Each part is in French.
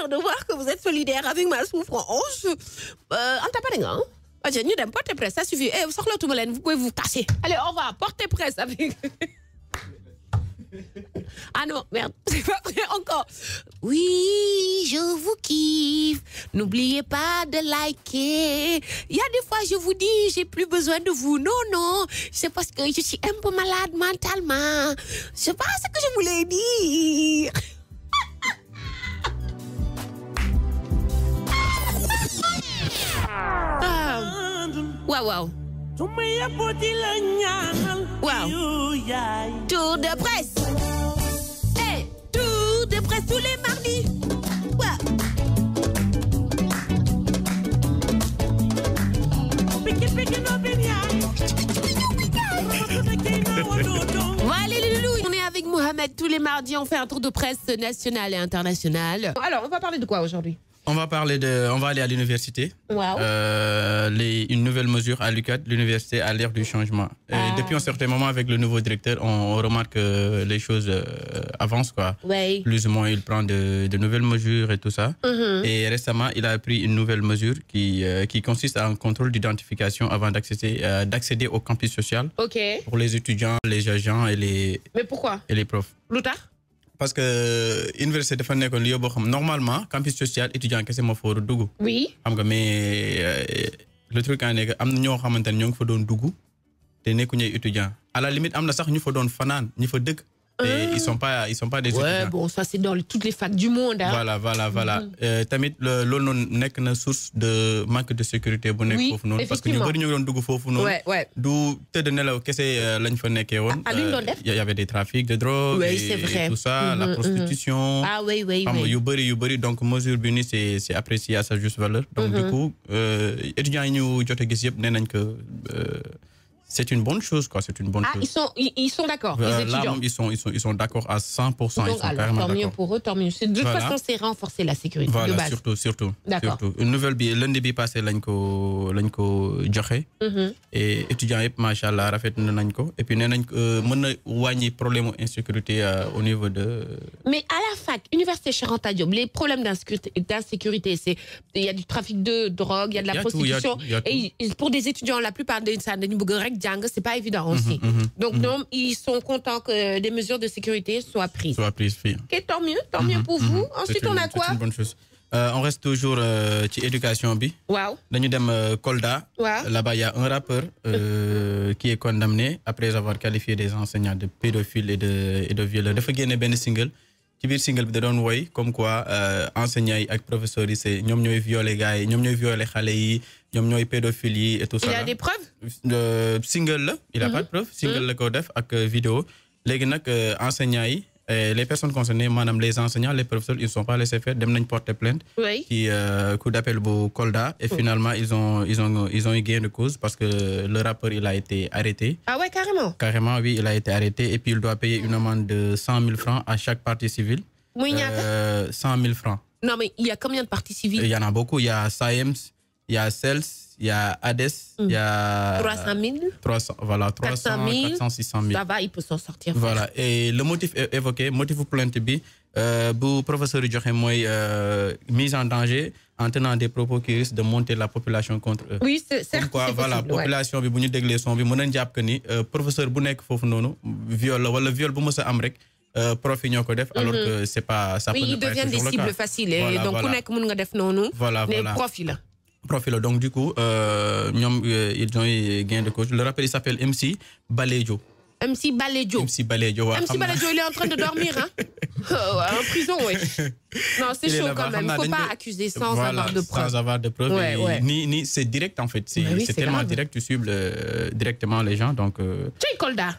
plaisir de voir que vous êtes solidaire avec ma souffrance. Anta pare nga ah ñu dem portez presse, ça suffit. Eh, soxlatuma leen, vous pouvez vous casser. Allez, au revoir, portez presse avec. Ah non, merde, c'est pas vrai encore. Oui, je vous kiffe. N'oubliez pas de liker. Il y a des fois, je vous dis, j'ai plus besoin de vous. Non, non, c'est parce que je suis un peu malade mentalement. C'est pas ce que je voulais dire. Waouh, waouh. Wow. Tour de presse. Hey, tour de presse tous les mardis. Wow. Voilà les loulous. On est avec Mohamed tous les mardis. On fait un tour de presse national et international. Alors, on va parler de quoi aujourd'hui? On va aller à l'université. Wow. Une nouvelle mesure à l'UQAD, l'université à l'ère du changement. Depuis un certain moment, avec le nouveau directeur, on remarque que les choses avancent, quoi. Oui. Plus ou moins, il prend de nouvelles mesures et tout ça. Et récemment, il a pris une nouvelle mesure qui consiste à un contrôle d'identification avant d'accéder au campus social. Ok. Pour les étudiants, les agents et les... Mais pourquoi? Et les profs. L'outar? Parce que l'université dafa nekkoon lieu boo xam normalement campus social étudiant kese moo fa war a dugg. Oui. xam nga mais le truc en est que am na ñoo xamante ne ñoo ngi fa doon dugg te nekkuñu ay étudiants à la limite am na sax ñu fa doon fanaan ñi fa dëkk. Et ils sont pas des étudiants. Ouais, bon, ça c'est dans toutes les facs du monde. Hein. Voilà. Tamit loolu noonu nekk na source de manque de sécurité bu nekk foofu noonu. Parce que ñu bëri ñu doon dugg foofu noonu. Ouais. Du tëdd nelaw kese lañ fa nekkee woon. Il y avait des trafics de drogue. Oui, c'est vrai. Et tout ça, la prostitution. Ah oui. yu bëri donc mesure bi ni c'est apprécié à sa juste valeur. Donc du coup étudiants yi ñu jot a gis yëpp nee nañ que c'est une bonne chose, quoi. C'est une bonne chose. Ils sont d'accord, les étudiants. Là, ils sont d'accord à 100%. Donc, ils sont carrément tant mieux d'accord. pour eux, tant mieux. De toute façon, c'est renforcer la sécurité voilà, de base. Surtout. D'accord. Une nouvelle lundi bi passé lañ ko joxe. Et étudiants yëpp machallah rafet nañ ko. Et puis nee nañ mën na wàññi problème insécurité au niveau de. Mais à la fac, Université Cheikh Anta Diop, les problèmes d'insécurité, il y a du trafic de drogue, il y a de la prostitution. Et pour des étudiants, la plupart des c'est pas évident aussi. Donc, ils sont contents que des mesures de sécurité soient prises. Ok, tant mieux pour vous. Ensuite, on a quoi? C'est une bonne chose. On reste toujours ci éducation bi. Wow. Dañu dem Kolda. Wow. Là-bas, il y a un rappeur qui est condamné après avoir qualifié des enseignants de pédophiles et de violeurs. Dafa génne benn single. Ci biir single bi da doon woy comme quoi enseignants yi ak professeurs yi c'est ñoom ñooy violer gars yi ñoom ñooy violer xale yi ñoom ñooy pédophiles yi et tout ça. Il a des preuves? Single la. Il a pas de preuve. Single la ko def ak vidéo. Léegi nag enseignants yi les personnes concernées maanaam les enseignants les professeurs ils ne sont pas laissés faire dem nañ porter plainte. Oui. Ci coup d'appel bu Kolda et finalement ils ont eu gain de cause parce que le rappeur il a été arrêté. Ah ouais, carrément. Carrément, oui, il a été arrêté et puis il doit payer une amende de 100 000 francs à chaque partie civile. 100 000 francs. Non mais il y a combien de parties civiles? Il y en a beaucoup. Il y a SAEMS, il y a CELS, il y a ADES, il y a 300 000. 300, voilà, 300 000, 400, 600 000. Ça va, il peut s'en sortir. Voilà. Et le motif évoqué, motif de plainte bi, bu professeur yi joxe mooy mise en danger en tenant des propos qui risquent de monter la population contre eux. Oui, c'est certes. Pourquoi, voilà, population bi bu ñu déglee son bi mën nañ jàpp que ni professeur bu nekk foofu noonu viol la wala viol bu mës a am rek prof yi ñoo ko def alors que c'est pas ça. Oui, ils deviennent des cibles faciles et donc ku nekk mën nga def noonu. Voilà. Les profils. Donc du coup ils ont eu gain de cause. Le rappel il s'appelle MC Balejo. MC Balejo. MC Balejo, il est en train de dormir, hein? En prison, oui. Non, c'est chaud quand même. Il ne faut pas accuser sans avoir de preuves. Sans avoir de preuves. Ouais. Ni c'est direct en fait. C'est tellement direct, tu cibles directement les gens. Donc. Cey Kolda.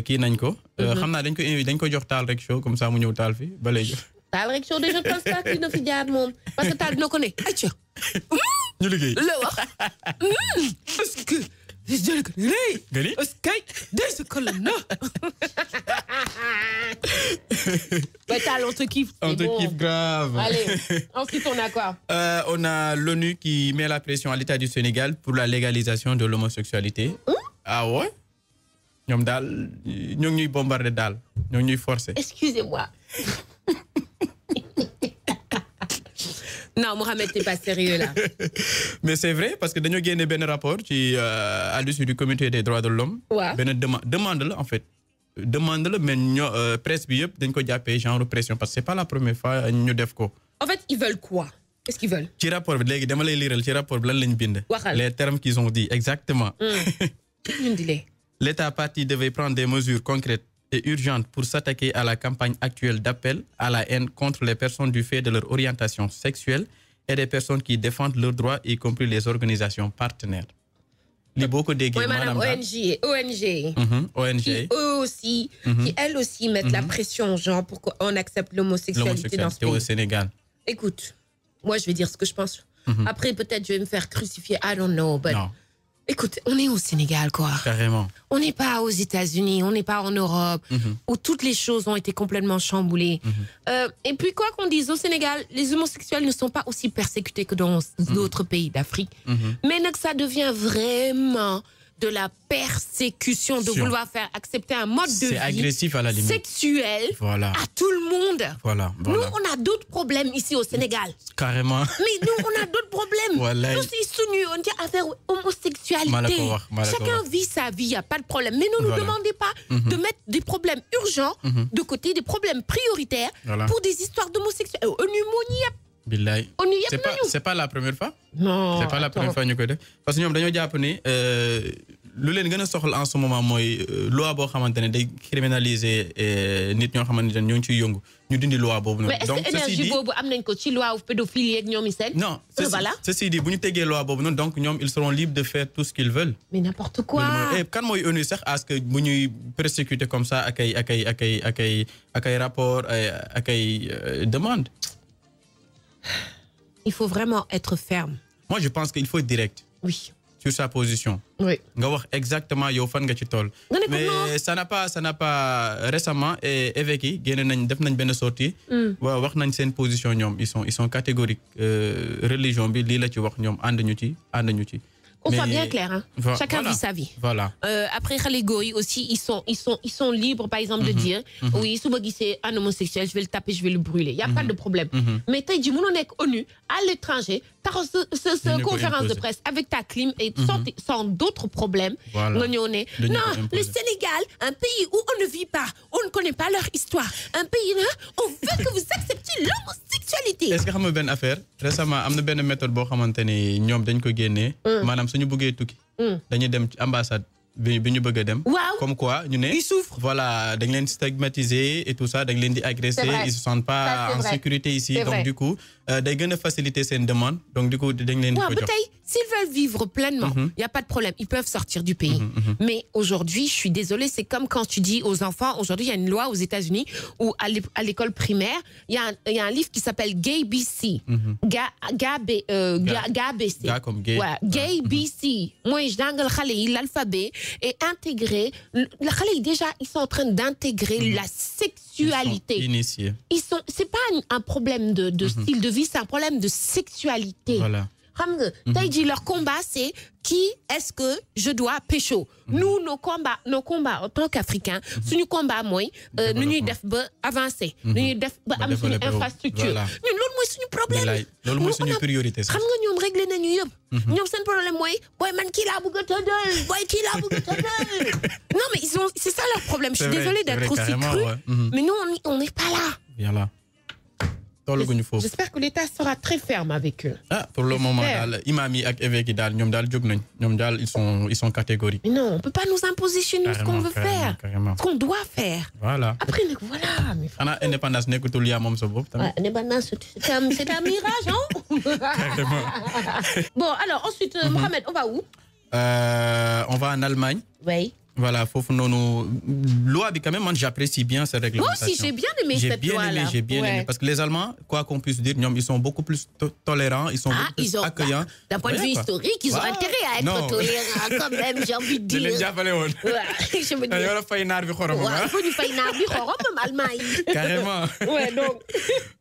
Kii nañ ko. xam naa dañ ko jox Taal Rek Show comme ça mu ñëw taal fi Balejo. Taal Rek Show déjà pense pas qu'il na fi jaar moom parce que Taal dina ko ne ayca. ñu liggéey. la wax. parce que. Gani? Ouais, Taal, on te kiffe. On te kiffe grave. Allez, ensuite on a quoi? On a l'ONU qui met la pression à l'État du Sénégal pour la légalisation de l'homosexualité. Ah ouais? ñoom daal ñoo ngi ñuy bombarder daal ñoo ngi ñuy forcer. Excusez-moi. Non, Mohamed, t'es pas sérieux là. Mais c'est vrai, parce que nous avons gagné un rapport à l'issue du comité des droits de l'homme. Ouais. Demande en fait. Demande mais presse bi yëpp dañ ko jappé genre pression parce que c'est pas la première fois ñu def ko. En fait, ils veulent quoi? Qu'est-ce qu'ils veulent? Ci rapport bi légui dama lay liral ci rapport bi lan lañ bind. Les termes qu'ils ont dit exactement. L'État parti devait prendre des mesures concrètes et urgentes pour s'attaquer à la campagne actuelle d'appel à la haine contre les personnes du fait de leur orientation sexuelle et des personnes qui défendent leurs droits, y compris les organisations partenaires. Oui, madame ONG. ONG. Qui eux aussi, qui elles aussi mettent la pression aux gens pour qu'on accepte l'homosexualité dans ce pays. Au Sénégal. Écoute, moi je vais dire ce que je pense. Après peut-être je vais me faire crucifier, I don't know, but... Non. Écoute, on est au Sénégal, quoi. Carrément. On n'est pas aux États-Unis, on n'est pas en Europe, où toutes les choses ont été complètement chamboulées. Et puis, quoi qu'on dise, au Sénégal, les homosexuels ne sont pas aussi persécutés que dans d'autres pays d'Afrique. Mais ça devient vraiment de la persécution de vouloir faire accepter un mode de vie agressif à la limite. Sexuel à tout le monde. Voilà. Nous, on a d'autres problèmes ici au Sénégal. Carrément. Mais nous, on a d'autres problèmes. Nous, on dit affaire homosexualité. Chacun vit sa vie, il n'y a pas de problème. Mais ne nous demandez pas de mettre des problèmes urgents de côté, des problèmes prioritaires pour des histoires d'homosexualité. Billahi. C'est pas la première fois. Non. C'est pas la première fois ñu koy def parce que ñom dañoo japp ni lu leen gëna soxal en ce moment moy loi bo xamantene day criminaliser nit ñoo xamantene ñoo ci yëngu ñu dindi loi bobu non. Donc énergie bobu am nañ ko ci loi pédophilie ak ñoom seen. Non, ceci dit buñu téggé loi bobu non donc ñom ils seront libres de faire tout ce qu'ils veulent. Mais n'importe quoi. Et kan moy ONU sax à ce que buñuy persécuter comme ça ak ay rapport ak ay demande. Il faut vraiment être ferme. Moi, je pense qu'il faut être direct. Oui. Sur sa position. Oui. Nga wax exactement yow fan nga ci toll. Mais ça n'a pas récemment évêque génne nañ def nañ benn sortie. Waaw wax nañ seen position ñoom ils sont catégoriques religion bi lii la ci wax ñoom ànd ñu ci. On soit bien clair, hein. Chacun vit sa vie. Voilà. Après, les goïs aussi, ils sont libres, par exemple, de dire, oui, si c'est un homosexuel, je vais le taper, je vais le brûler. Il n'y a pas de problème. Mais tu dis, on est ONU, à l'étranger, tu as une conférence de presse avec ta clim et sans d'autres problèmes. Voilà. Non, le Sénégal, un pays où on ne vit pas, on ne connaît pas leur histoire, un pays où on veut que vous acceptiez l'homosexualité. Est-ce que vous avez une affaire? Récemment, il y a une méthode qui dañ ko génnee maanaam suñu bëggee tukki dañuy dem ci ambassade bi ñu bëgg a dem comme quoi ñu ne ils souffrent voilà dañ leen stigmatiser et tout ça dañ leen di agresser ils se sentent pas en sécurité ici donc du coup day gën a faciliter seen demande donc du coup dañ leen di ko jox s'ils veulent vivre pleinement, il n'y a pas de problème. Ils peuvent sortir du pays. Mais aujourd'hui, je suis désolée, c'est comme quand tu dis aux enfants, aujourd'hui, il y a une loi aux États-Unis où à l'école primaire, il y a un livre qui s'appelle Gay BC. Gay comme gay. Ouais, Gay BC. Moi, je donne l'alphabet et intégrer. Déjà, ils sont en train d'intégrer la sexualité. Ils sont initiés. C'est pas un problème de style de vie, c'est un problème de sexualité. Voilà. T'as dit leur combat, c'est qui est-ce que je dois pécho. Nous, nos combats en tant qu'Africains, c'est nous combat moi, nous nous devons avancer, nous devons avoir une infrastructure. Nous, l'autre c'est un problème. L'autre c'est une priorité. Xam nga ñom régler nañu yëpp. Ñom seen problème mooy boy man kii laa bëgg a tëddal, boy kii laa bëgg a tëddal. Non mais c'est ça leur problème. Je suis désolée d'être aussi crue, mais nous on n'est pas là. Voilà. J'espère que l'État sera très ferme avec eux. Ah, pour le moment, imam yi ak évêque dal ñom dal jog nañ. Ñom dal ils sont catégoriques. Mais non, on peut pas nous imposer chez nous ce qu'on veut faire. Ce qu'on doit faire. Voilà. Après voilà, mais ana indépendance nekkutul ya mom sa bop tamit. Indépendance c'est un mirage, non? Carrément. Bon, alors ensuite Mohamed, on va où? On va en Allemagne. Oui. Voilà, faut nous loi quand même, j'apprécie bien cette réglementation. Moi aussi, j'ai bien aimé cette loi-là. J'ai bien aimé parce que les Allemands, quoi qu'on puisse dire, ils sont beaucoup plus tolérants, ils sont beaucoup plus accueillants. D'un point de vue historique, ils ont intérêt à être tolérants quand même, j'ai envie de dire. Je me dis. Il faut du fainar bi xorom Allemagne. Carrément. Ouais, donc.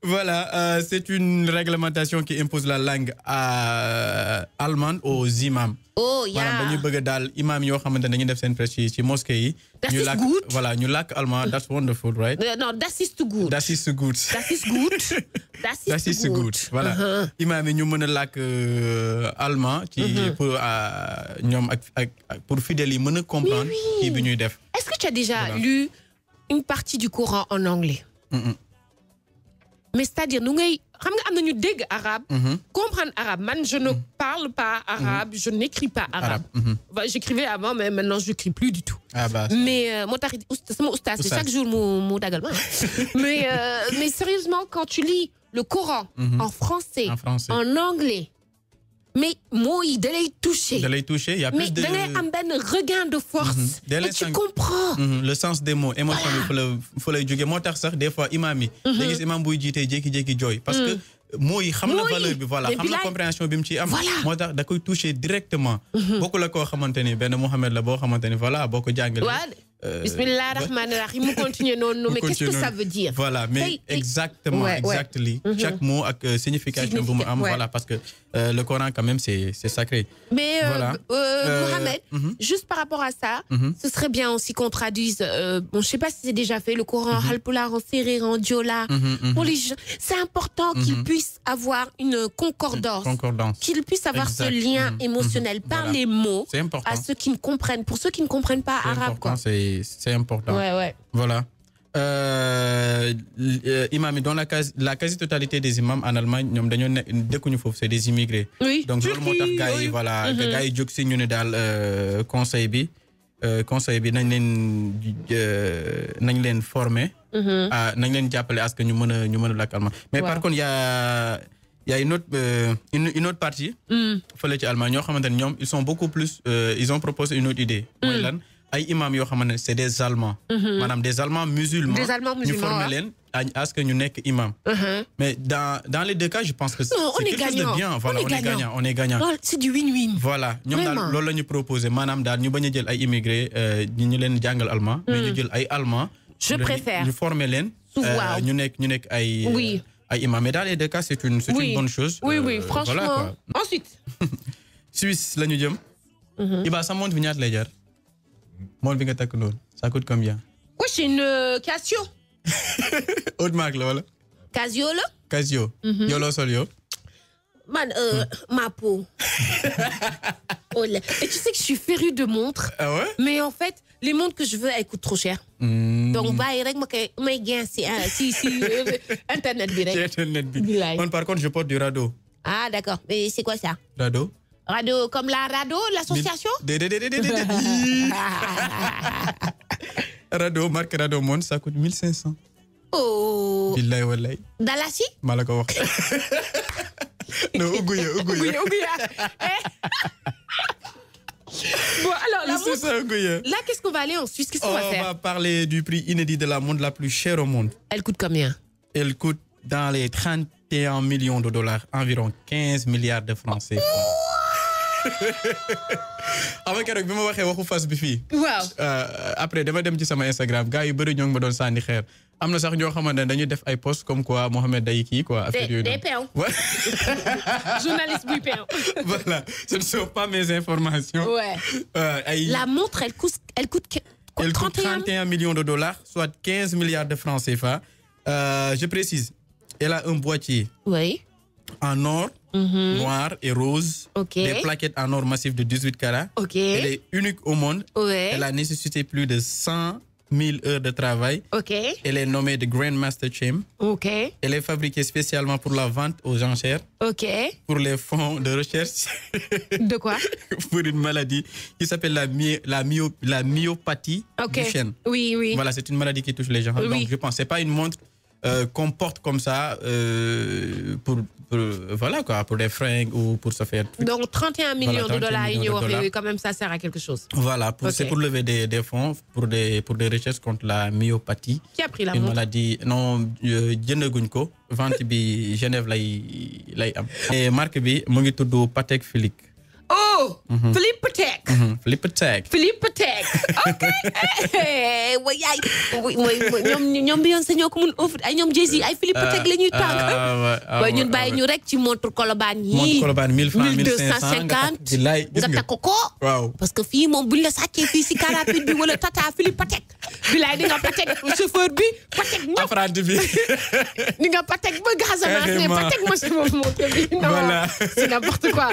Voilà, c'est une réglementation qui impose la langue allemande aux imams. Oh, yeah. maanaam dañuy bëgg daal imam yoo xamante ne dañuy def seen prêche ci mosquée yi. Das ist gut. Voilà, ñu làkk allemand, that's wonderful, right? Non, das ist gut. Das ist gut. Das ist gut. Das ist gut. Voilà. Imam yi ñu mën a làkk allemand ci pour ñoom ak pour fidèles yi mën a comprendre kii bi ñuy def. Est-ce que tu as déjà lu une partie du Coran en anglais? Mais c'est-à-dire, nous avons des arabe, comprendre arabe. Man, je ne parle pas arabe, je n'écris pas arabe. J'écrivais avant, mais maintenant, je n'écris plus du tout. Ah bah, mais c'est chaque jour mon dagalma. Mais sérieusement, quand tu lis le Coran en français, en anglais, mais moi, il lay touché. De lay touché, il y a plus de... Mais un regain de force. Et tu comprends. Le sens des mots, émotion, il faut les juger. Moi, des fois, imam yi. Des gis imam buy jiite jékki-jékki jooy. Parce que mots yi xam na valeur bi, voilà, xam na compréhension bi mu ci am. Moo tax da koy touché directement. Beaucoup la koo xamante ni benn Mohamed la boo xamante ni voilà boo ko jàngalee. Bismillah rahman rahim, mu continue non, mais qu'est-ce que ça veut dire? Voilà, mais exactement, exactly. Chaque mot a signification bu mu am, voilà, parce que le Coran quand même c'est sacré. Mais Mohamed, juste par rapport à ça, ce serait bien aussi qu'on traduise, bon, je sais pas si c'est déjà fait, le Coran halpulaar en sérère, en diola, pour les gens. C'est important qu'ils puissent avoir une concordance. Qu'ils puissent avoir ce lien émotionnel par les mots à ceux qui ne comprennent, pour ceux qui ne comprennent pas arabe, quoi. C'est important. Ouais. Voilà. Imam, dans la quasi-totalité des imams en Allemagne, c'est des immigrés. Oui. Donc, voilà, gars yi jóg si ñu ne daal conseil bi nañ leen former. nañ leen jàppale à ce que ñu mën a làkk allemand. Mais par contre, il y a une autre partie. Fële ci Allemagne ñoo xamante ne ñoom ils sont beaucoup plus. Ils ont proposé une autre idée. Mooy lan ay imam yoo xamante ne c'est des Allemands. Maanaam des Allemands musulmans. Des Allemands musulmans. ñu former leen à ce que ñu nekk imam. Mais dans les deux cas, je pense que c'est quelque chose de bien. Voilà, on est gagnant. Non, c'est du win-win. Voilà, ñoom daal loolu la ñu proposé maanaam daal ñu bañ a jël ay immigrés ñu leen jàngal allemand. Mais ñu jël ay Allemands. Je préfère. ñu former leen. ñu nekk ay. Oui. Ay imam. Mais dans les deux cas, c'est une bonne chose. Oui, franchement. Voilà, ensuite. Suisse la ñu jëm. Iba sa montre bi ñaata lay jar. Montre bi nga takk noonu ça coûte combien? Oui, c'est une Casio. Haute marque la wala? Casio la. Casio. Yow loo sol yow? Man, ma peau. Et tu sais que je suis férue de montres. Ah ouais? Mais en fait, les montres que je veux, elles coûtent trop cher. Donc, bàyyi rek ma may gain si internet bi rek. Internet bi. Moi, par contre, je porte du Rado. Ah, d'accord. Mais c'est quoi ça? Rado? Rado, comme la Rado, l'association? Rado, marque Rado Monde, ça coûte 1500. Oh! Billahi wallahi. Dalasi? Maa la ko wax. Non, Ouguya. Bon, alors, là, qu'est-ce qu'on va aller en Suisse? Qu'est-ce qu'on va faire? On va parler du prix inédit de la montre la plus chère au monde. Elle coûte combien? Elle coûte dans les 31 millions de dollars, environ 15 milliards de francs CFA. Avec keroog bi ma waxee waxu fas bi fii. Waaw. Après dama dem ci sama Instagram gars yu bëri ñoo ngi ma doon sànni xeer. Am na sax ñoo xamante ne dañuy def ay posts comme quoi Mohamed day kii quoi. Affaire yooyu des peew. Journaliste buy peew. Voilà, ce ne sont pas mes informations. Ouais. La montre, elle coûte 31 millions de dollars, soit 15 milliards de francs CFA. Je précise, elle a un boîtier. Oui. En or, noir et rose. Ok. Des plaquettes en or massif de 18 carats. Ok. Elle est unique au monde. Ouais. Elle a nécessité plus de 100 000 heures de travail. Ok. Elle est nommée de Grandmaster Chain. Ok. Elle est fabriquée spécialement pour la vente aux enchères. Ok. Pour les fonds de recherche. De quoi? Pour une maladie qui s'appelle la myopathie du chêne. Oui. Voilà, c'est une maladie qui touche les gens. Oui. Donc, je pense que ce n'est pas une montre qu'on porte comme ça voilà quoi, pour des fringues ou pour se faire. Donc 31 millions de dollars, quand même ça sert à quelque chose. Voilà, c'est pour lever des fonds pour des recherches contre la myopathie. Qui a pris la montre? Une maladie, non, jëndaguñ ko. Vente bi Genève lay am. Et marque bi mu ngi tudd Patek Philippe. Oh! Philippe Patek. Philippe Patek. ok way yaay ñoom Beyoncé ñoo ko mun offre ay ñoom Jay-Z ay Philippe Patek la ñuy tànk ba ñun bàyyi ñu rek ci montre Colobane yi 1000 francs 1250 nga takk ko waaw parce que fii moom buñ la sàccee fii si car rapide bi wala Tata Philippe Patek bilaay di nga Patek chauffeur bi Patek ñëpp apprenti bi di nga Patek ba Casamance ne Patek ma si moom montre bi non c'est n'importe quoi.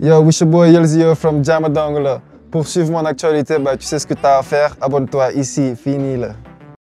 Yo, it's your boy Yelzio from Jamadongla. Pour suivre mon actualité, bah, tu sais ce que tu as à faire. Abonne-toi ici, fini là.